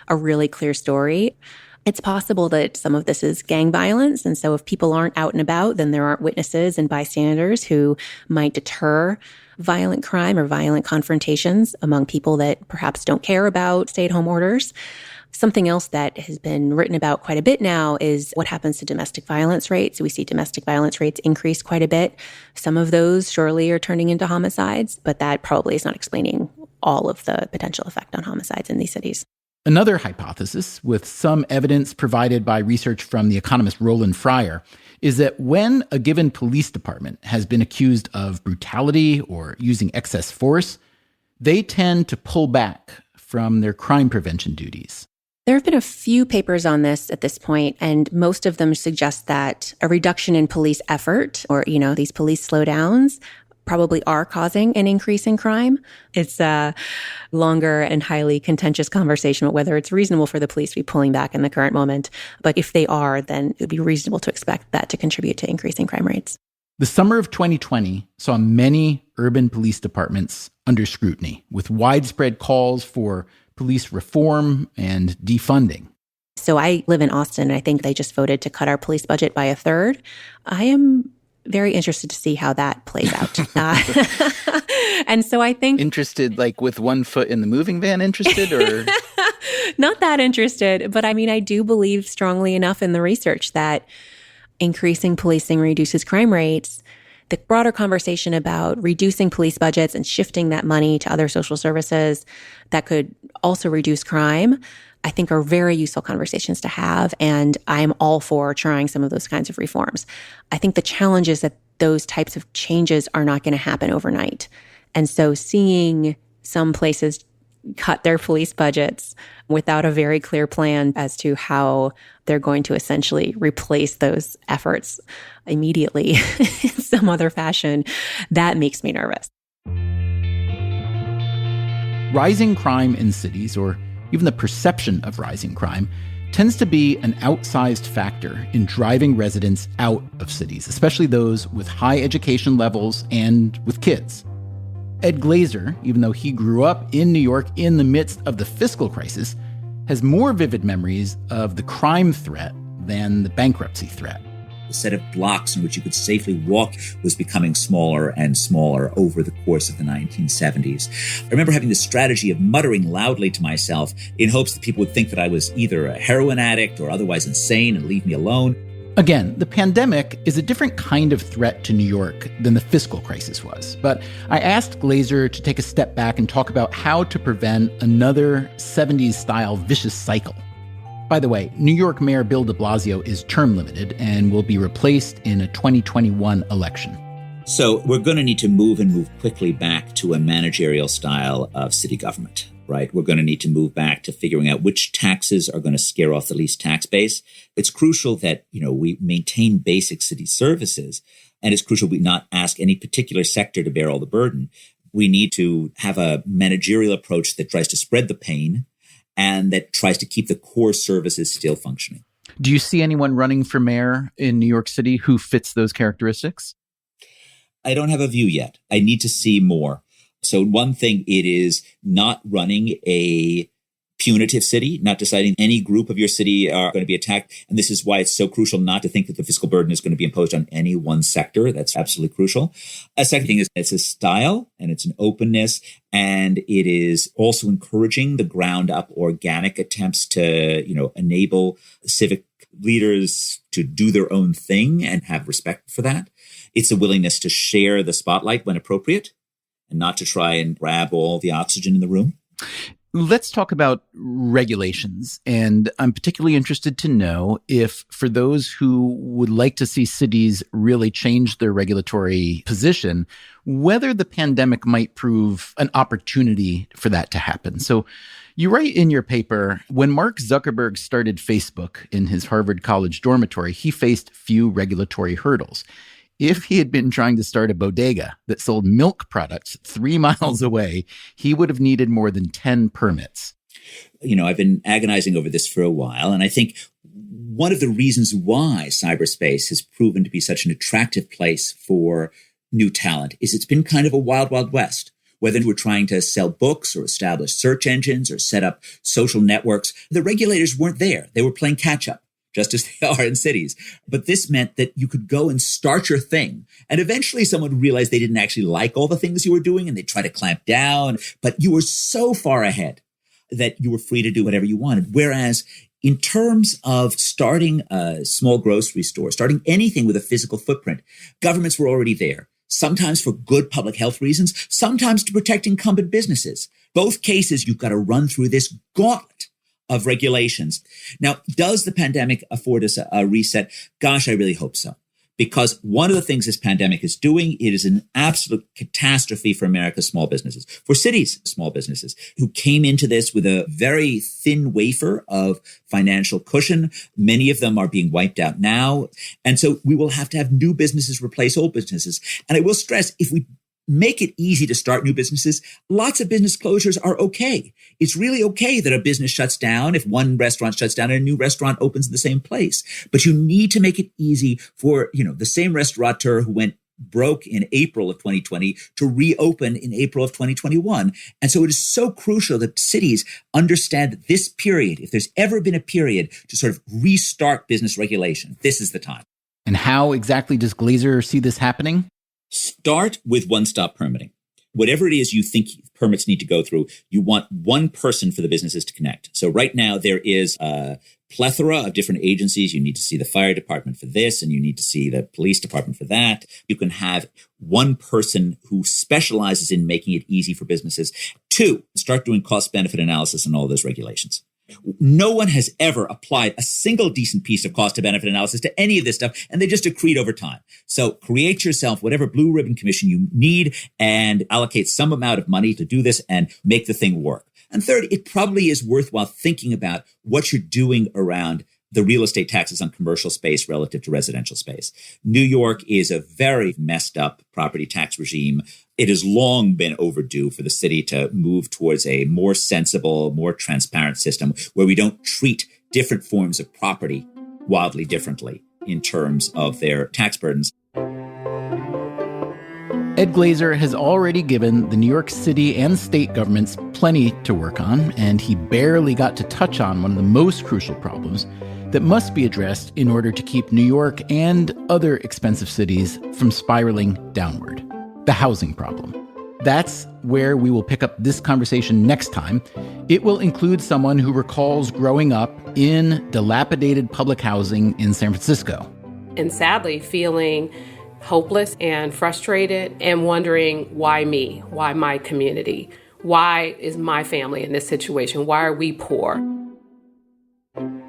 Speaker 4: a really clear story. It's possible that some of this is gang violence. And so if people aren't out and about, then there aren't witnesses and bystanders who might deter violent crime or violent confrontations among people that perhaps don't care about stay-at-home orders. Something else that has been written about quite a bit now is what happens to domestic violence rates. We see domestic violence rates increase quite a bit. Some of those surely are turning into homicides, but that probably is not explaining all of the potential effect on homicides in these cities.
Speaker 1: Another hypothesis, with some evidence provided by research from the economist Roland Fryer, is that when a given police department has been accused of brutality or using excess force, they tend to pull back from their crime prevention duties.
Speaker 4: There have been a few papers on this at this point, and most of them suggest that a reduction in police effort or, these police slowdowns probably are causing an increase in crime. It's a longer and highly contentious conversation about whether it's reasonable for the police to be pulling back in the current moment. But if they are, then it would be reasonable to expect that to contribute to increasing crime rates.
Speaker 1: The summer of 2020 saw many urban police departments under scrutiny, with widespread calls for police reform and defunding.
Speaker 4: So I live in Austin, and I think they just voted to cut our police budget by a third. I am very interested to see how that plays out. And so I think...
Speaker 1: Interested, like with one foot in the moving van interested, or...
Speaker 4: Not that interested, but I do believe strongly enough in the research that increasing policing reduces crime rates. The broader conversation about reducing police budgets and shifting that money to other social services that could also reduce crime, I think are very useful conversations to have. And I'm all for trying some of those kinds of reforms. I think the challenge is that those types of changes are not going to happen overnight. And so seeing some places cut their police budgets without a very clear plan as to how they're going to essentially replace those efforts immediately in some other fashion, that makes me nervous.
Speaker 1: Rising crime in cities, or even the perception of rising crime, tends to be an outsized factor in driving residents out of cities, especially those with high education levels and with kids. Ed Glazer, even though he grew up in New York in the midst of the fiscal crisis, has more vivid memories of the crime threat than the bankruptcy threat.
Speaker 6: The set of blocks in which you could safely walk was becoming smaller and smaller over the course of the 1970s. I remember having the strategy of muttering loudly to myself in hopes that people would think that I was either a heroin addict or otherwise insane and leave me alone.
Speaker 1: Again, the pandemic is a different kind of threat to New York than the fiscal crisis was. But I asked Glazer to take a step back and talk about how to prevent another 70s-style vicious cycle. By the way, New York Mayor Bill de Blasio is term limited and will be replaced in a 2021 election.
Speaker 6: So we're going to need to move quickly back to a managerial style of city government, right? We're going to need to move back to figuring out which taxes are going to scare off the least tax base. It's crucial that, we maintain basic city services, and it's crucial we not ask any particular sector to bear all the burden. We need to have a managerial approach that tries to spread the pain and that tries to keep the core services still functioning.
Speaker 1: Do you see anyone running for mayor in New York City who fits those characteristics?
Speaker 6: I don't have a view yet. I need to see more. So one thing, it is not running a punitive city, not deciding any group of your city are going to be attacked. And this is why it's so crucial not to think that the fiscal burden is going to be imposed on any one sector. That's absolutely crucial. A second thing is it's a style and it's an openness. And it is also encouraging the ground up organic attempts to, enable civic leaders to do their own thing and have respect for that. It's a willingness to share the spotlight when appropriate and not to try and grab all the oxygen in the room.
Speaker 1: Let's talk about regulations. And I'm particularly interested to know if, for those who would like to see cities really change their regulatory position, whether the pandemic might prove an opportunity for that to happen. So you write in your paper, when Mark Zuckerberg started Facebook in his Harvard College dormitory, he faced few regulatory hurdles. If he had been trying to start a bodega that sold milk products 3 miles away, he would have needed more than 10 permits.
Speaker 6: I've been agonizing over this for a while, and I think one of the reasons why cyberspace has proven to be such an attractive place for new talent is it's been kind of a wild, wild west. Whether we're trying to sell books or establish search engines or set up social networks, the regulators weren't there. They were playing catch up, just as they are in cities. But this meant that you could go and start your thing. And eventually someone would realize they didn't actually like all the things you were doing and they'd try to clamp down. But you were so far ahead that you were free to do whatever you wanted. Whereas in terms of starting a small grocery store, starting anything with a physical footprint, governments were already there. Sometimes for good public health reasons, sometimes to protect incumbent businesses. Both cases, you've got to run through this gauntlet of regulations. Now, does the pandemic afford us a reset? Gosh, I really hope so. because one of the things this pandemic is doing, it is an absolute catastrophe for America's small businesses, for cities' small businesses who came into this with a very thin wafer of financial cushion. Many of them are being wiped out now. And so we will have to have new businesses replace old businesses. And I will stress, if we make it easy to start new businesses, lots of business closures are okay. It's really okay that a business shuts down if one restaurant shuts down and a new restaurant opens in the same place. But you need to make it easy for, the same restaurateur who went broke in April of 2020 to reopen in April of 2021. And so it is so crucial that cities understand this period. If there's ever been a period to sort of restart business regulation, this is the time.
Speaker 1: And how exactly does Glazer see this happening?
Speaker 6: Start with one-stop permitting. Whatever it is you think permits need to go through, you want one person for the businesses to connect. So right now there is a plethora of different agencies. You need to see the fire department for this, and you need to see the police department for that. You can have one person who specializes in making it easy for businesses. 2, start doing cost-benefit analysis on all those regulations. No one has ever applied a single decent piece of cost to benefit analysis to any of this stuff, and they just accrete over time. So create yourself whatever blue ribbon commission you need and allocate some amount of money to do this and make the thing work. And 3rd, it probably is worthwhile thinking about what you're doing around the real estate taxes on commercial space relative to residential space. New York is a very messed up property tax regime. It has long been overdue for the city to move towards a more sensible, more transparent system where we don't treat different forms of property wildly differently in terms of their tax burdens.
Speaker 1: Ed Glazer has already given the New York City and state governments plenty to work on, and he barely got to touch on one of the most crucial problems that must be addressed in order to keep New York and other expensive cities from spiraling downward: the housing problem. That's where we will pick up this conversation next time. It will include someone who recalls growing up in dilapidated public housing in San Francisco.
Speaker 11: And sadly, feeling hopeless and frustrated and wondering, why me? Why my community? Why is my family in this situation? Why are we poor?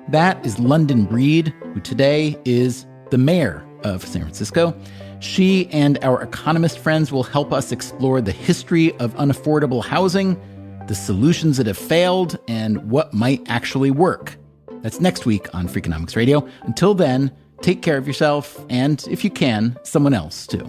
Speaker 1: That is London Breed, who today is the mayor of San Francisco. She and our economist friends will help us explore the history of unaffordable housing, the solutions that have failed, and what might actually work. That's next week on Freakonomics Radio. Until then, take care of yourself, and if you can, someone else too.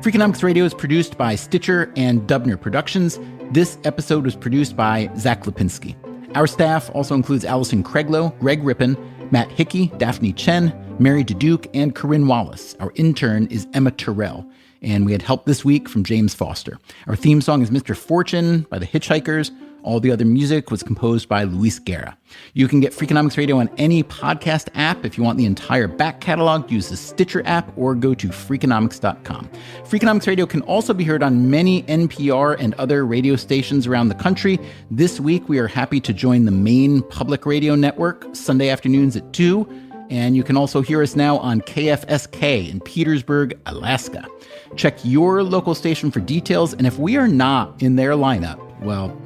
Speaker 1: Freakonomics Radio is produced by Stitcher and Dubner Productions. This episode was produced by Zach Lipinski. Our staff also includes Allison Craiglow, Greg Rippin, Matt Hickey, Daphne Chen, Mary DeDuke, and Corinne Wallace. Our intern is Emma Terrell, and we had help this week from James Foster. Our theme song is Mr. Fortune by the Hitchhikers. All the other music was composed by Luis Guerra. You can get Freakonomics Radio on any podcast app. If you want the entire back catalog, use the Stitcher app or go to Freakonomics.com. Freakonomics Radio can also be heard on many NPR and other radio stations around the country. This week, we are happy to join the Maine Public Radio Network, Sunday afternoons at 2. And you can also hear us now on KFSK in Petersburg, Alaska. Check your local station for details. And if we are not in their lineup, well,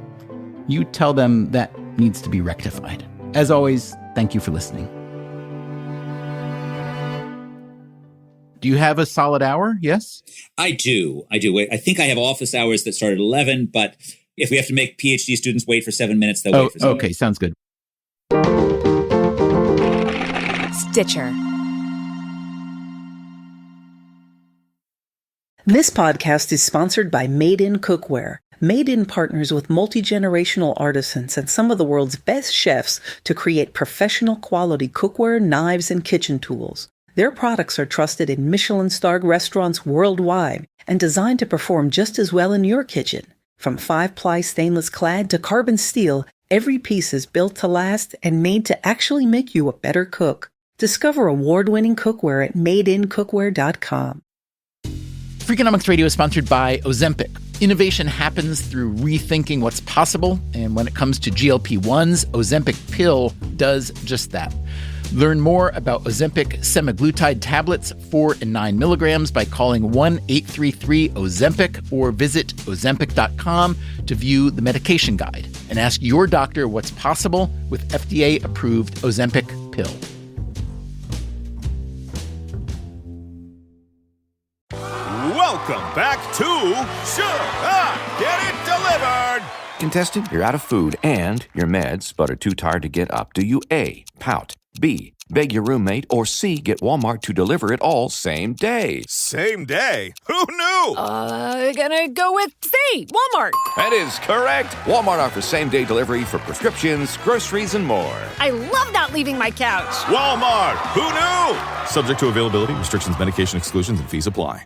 Speaker 1: you tell them that needs to be rectified. As always, thank you for listening. Do you have a solid hour? Yes?
Speaker 6: I do. I think I have office hours that start at 11, but if we have to make PhD students wait for 7 minutes, they'll wait for 7 minutes.
Speaker 1: Okay, sounds good.
Speaker 12: Stitcher. This podcast is sponsored by Made In Cookware. Made In partners with multi-generational artisans and some of the world's best chefs to create professional quality cookware, knives, and kitchen tools. Their products are trusted in Michelin-starred restaurants worldwide and designed to perform just as well in your kitchen. From 5-ply stainless clad to carbon steel, every piece is built to last and made to actually make you a better cook. Discover award-winning cookware at madeincookware.com.
Speaker 1: Freakonomics Radio is sponsored by Ozempic. Innovation happens through rethinking what's possible, and when it comes to GLP-1s, Ozempic pill does just that. Learn more about Ozempic semaglutide tablets, 4 and 9 milligrams, by calling 1-833-OZEMPIC or visit Ozempic.com to view the medication guide and ask your doctor what's possible with FDA-approved Ozempic pill.
Speaker 13: back to Should I Get It Delivered?
Speaker 14: Contestant, you're out of food and your meds, but are too tired to get up. Do you A, pout, B, beg your roommate, or C, get Walmart to deliver it all same day?
Speaker 13: Same day? Who knew?
Speaker 15: Gonna go with C, Walmart.
Speaker 14: That is correct. Walmart offers same-day delivery for prescriptions, groceries, and more.
Speaker 15: I love not leaving my couch.
Speaker 13: Walmart. Who knew? Subject to availability, restrictions, medication exclusions, and fees apply.